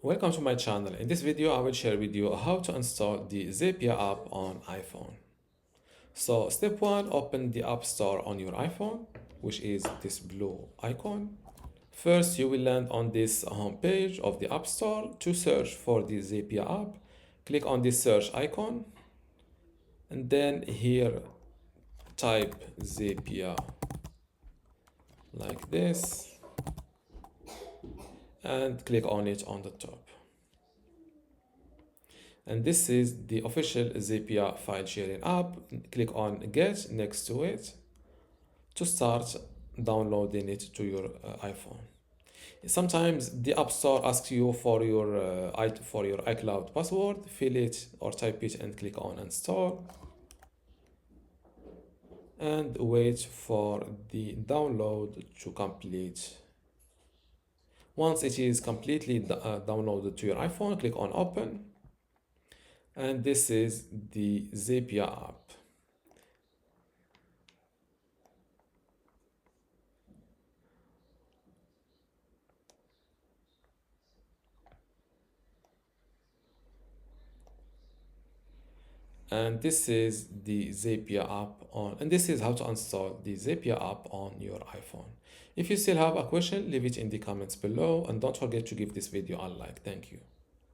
Welcome to my channel. In this video, I will share with you how to install the Zapya app on iPhone. So step one, open the App Store on your iPhone, which is this blue icon. First, you will land on this home page of the App Store to search for the Zapya app. Click on this search icon, and then here type Zapya like this, and click on it on the top. And this is the official Zapya file sharing app. Click on Get next to it to start downloading it to your iPhone. Sometimes the App Store asks you for your iCloud password. Fill it or type it and click on Install. And wait for the download to complete. Once it is completely downloaded to your iPhone, click on Open. And this is the Zapya app. And this is the Zapya app and this is how to install the Zapya app on your iPhone. If you still have a question, leave it in the comments below, and don't forget to give this video a like. Thank you.